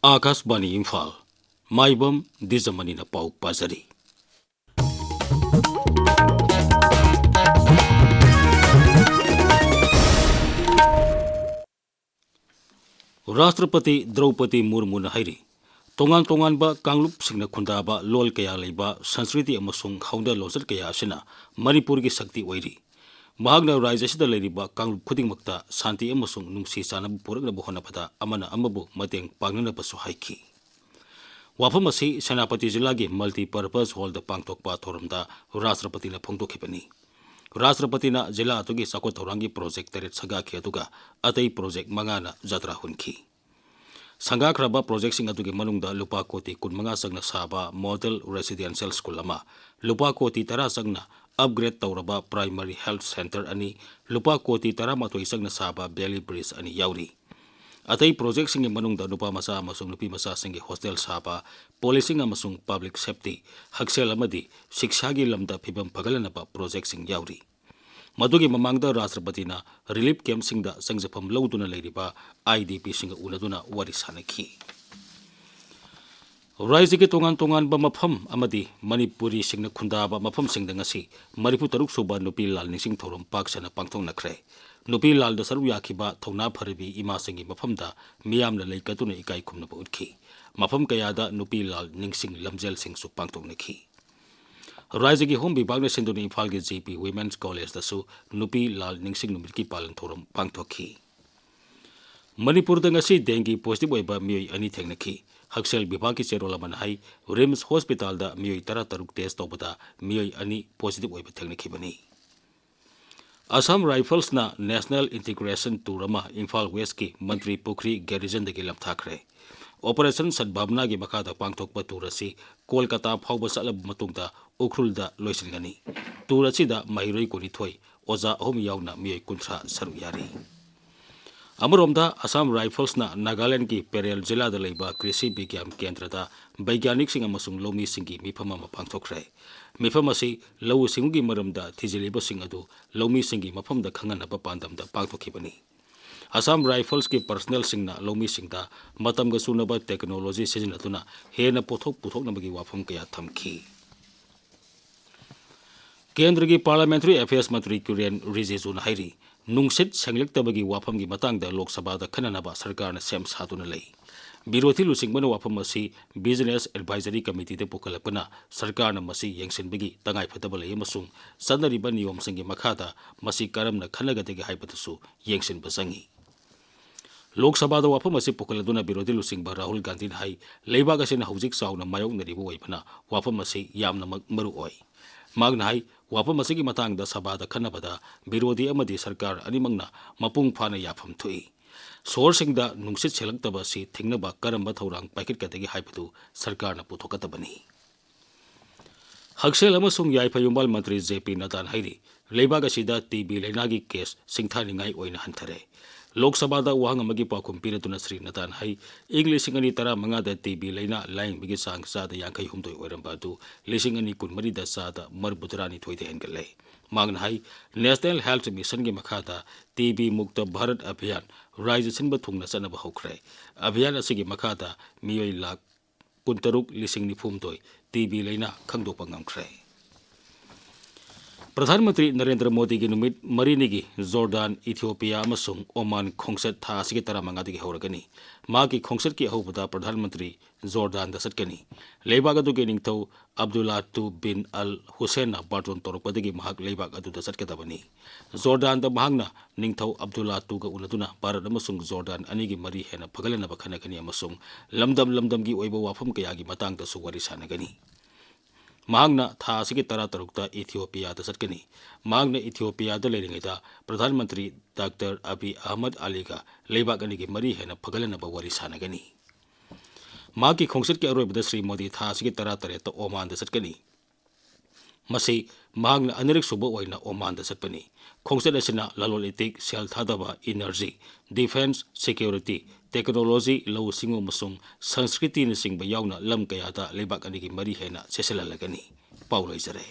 आकाशवाणी इम्फाल माइबम दिजमनी पाउ पाजरी। राष्ट्रपति द्रौपदी मुर्मू हाइरी तोंगान तोंगानबा कांगलुप सिंगना खुंदाबा लोल कया लेबा संस्कृति अमसुंग हौंदा लोचल कया असिना मणिपुर की शक्ति ओइरी। महागना राज्य सिदा लेरिबा कांगलुप खुदिंगमक्ता शांति अमसुंग नुंसी चानब पुरकनबु होनबदा अमना अमबु मतेंग पांगनबसु हाइखी। वाफम असी सेनापति जिला की मल्टीपर्पज हॉल पांगथोकपा थोरमदा राष्ट्रपतिना फोंदोखिबनी। राष्ट्रपतिना जिला अतुगी साकोत थौरांगी प्रोजेक्ट तरेट सगाखी अतुगा अतई प्रोजेक्ट मंगाना जत्रा हुनखी। संगाख्रबा प्रोजेक्ट सिंग अतुगी मनुंगदा लुपा कोटी 15 संगना साबा मॉडल रेसिडेंशियल स्कूल अमा, लुपा कोटी 10 संगना अपग्रेड तौरबा प्राइमरी हेल्थ सेंटर अनि, लुपा कोटी 13 संगना साबा बेली ब्रिज अनि याउरी। अतई प्रोजेक्ट सिंग मनुंगदा नुपा मसा अमसुंग नुपी मसा सिंग हॉस्टल साबा, policing अमसुंग public safety, हक्सेल अमदी शिक्षागी lambda फिबम फगलनबा project सिंग याउरी। मधुगी ममांगदा राष्ट्रपतिना रिलीफ कैंप सिंगदा संजफम लौदुना लेरिबा IDP सिंग उनदुना वारी सानखी। राज्य के तोंगान तोंगानबा मफम अमदी मणिपुरी सिंगना खुंदाबा मफम सिंगदा ngasi मणिपुर तरुक सुबा नुपी लाल निसिंग थौरम पाकसना पांगथोंनखरे। नुपी लाल दा सरू याखिबा थौना फरबी इमा सिंगी मफमदा मियामना लेकतुना इकाई खुमनबा उठखी। मफम कयादा नुपी लाल निंगसिंग लमजेल सिंगसु पांगथोंनखी। राज्य की होम विभाग ने सिंधु इम्फाल के JP वुमेन्स कॉलेज दसु नुपी लाल निंगसिंग नुमित की पालन थोरम पांगथोखी। मणिपुर दंगसी डेंगी पॉजिटिव ओइबा मियोई अनि थेंगनखी। हक्सेल विभाग की चेरोल अमन हाई रिम्स हॉस्पिटल दा मियोई 13 टेस्ट तौबदा मियोई अनि पॉजिटिव ओइबा थेंगनखीबनी। असम राइफल्स ना नेशनल इंटीग्रेशन टूर अमा इम्फाल वेस्ट की मंत्री पुखरी गैरिजन दगी लमथाखरे। ऑपरेशन सद्भावना की मखादा पांगथोकपा टूर असी कोलकाता फाउबा चलब मतुंगदा उखरुलदा लोइसिनगनी। टूर असीदा महिरोई कोनिथोई ओजा अहोम यावना मियोई 30 सरू यारी। अमरोमदा असम राइफल्स ना नागालैंड की पेरेल जिला दा लेबा कृषि विज्ञान केंद्र दा वैज्ञानिक सिंग अमसुंग लौमी सिंगी मिफम अमा पांगथोखरे। मिफम असी लौ सिंगी मरमदा थिजिलेबा सिंग अदु लौमी सिंगी मफम दा खंगनबा पांदमदा पांगथोखिबनी। असम राइफल्स के पर्सनल सिंगना लौमी सिंगदा मतमगा सुनबा टेक्नोलॉजी सिजनतुना हेना पोथोक पुथोकनबगी वाफम कया थमखी। केंद्र की पार्लियामेंट्री अफेयर्स मंत्री किरेन रिजिजू हाइरी नुंगसित सेंगलेक्तबगी वाफम की मतंगदा लोकसभा दा खननबा सरकार सेम सादुना लई। विरोधी लुसिंगबन वाफम असी बिजनेस एडवाइजरी कमिटी दे पुकलपना सरकार मसी यंगसिनबगी तंगाई फतब लई अमसुंग सदनरिबा नियम सिंगी मखादा मसी करमना खनगदेगी हाइबतसु यंगसिनबा संगी। लोकसभा वाफम असी पुकलदुना विरोधी लुसिंग राहुल गांधी हाई लेबाग असिना हौजिक चाउना मायोंगनरिबो ओइबना वाफम असी यामना मरु ओइ। मागना हाई वाफम असिगी मतंगदा सभादा खनबदा विरोधी अमदी सरकार अनिमंगना मपुंग फाना याफम थुई। सोरसिंगदा नुंगसित सेलक्तबा असी थिंगनबा करंबा थौरांग पाइकिटकदगी हाइबदु सरकारना पुथोकतबनी। हक्सेल अमसुंग याइफयुंबाल मंत्री JP नदान हाइरी लेबाग असिदा TB लेनागी केस सिंथानिंगाई ओइना हंथरे। लोकसभा वाहंग अमगी पाखुम पीरदुना श्री नदान हाई इंग्लिशिंग अनि 15 TB लेना लाइंग बिगी सांग सादा यांखै हुमदोय ओइरंबा अदु लिसिंग अनि 19 दा सादा मरबुतरानी थोइदे हेनगले। मांगना हाई नेशनल हेल्थ मिशन की मखादा TB मुक्त भारत अभियान राज्य सिनबा थुंगना चनबा हौखरे। अभियान असिगी मखादा मियोई लाख 63,000 TB लेना खंगदोपा ngamkhre। प्रधानमंत्री नरेंद्र मोदी की नुमित मरीनिगी जॉर्डान इथियोपिया अमसुंग ओमान खोंगसत था असिगे 15 हौरगनी। मागी खोंगसत की अहौबदा प्रधानमंत्री जॉर्डान दसटकनी। लेबाग अदुगे निंगथौ अब्दुल्लाह बिन अल हुसैन बार्टोन तोरपदगी महाग लेबाग अदु दसटकदबनी। जॉर्डान दा महागना निंगथौ अब्दुल्लाह गा उनदुना भारत अमसुंग जॉर्डान अनिगी मरी हेना फगलनबा खनगनी अमसुंग लमदम की ओइबा वाफम कयागी मतंगदसु वारी सानगनी। मांगना था असिगे 13 इथियोपिया दसटकनी। मांगना इथियोपिया दा लेरिंगैदा प्रधानमंत्री डॉक्टर अबी अहमद अली का लेबाग अनिगी मरी हेना फगलनबा वारी सानगनी। मागी खोंगसत के अरोइबदा श्री मोदी था असिगे 13 ओमान दसटकनी। मसी मांगना अनिरिक सुबा ओइना ओमान दसटपनी। खोंगसत असिना ललोल इतिक सेल थादबा इनर्जी डिफेंस सिक्योरिटी टेक्नोलॉजी लौ सिंगो मसुंग संस्कृति न सिंगबा यावना लम कयादा लेबाग अनिगी मरी हेना सेसेललगनी। पाउलोइजरे।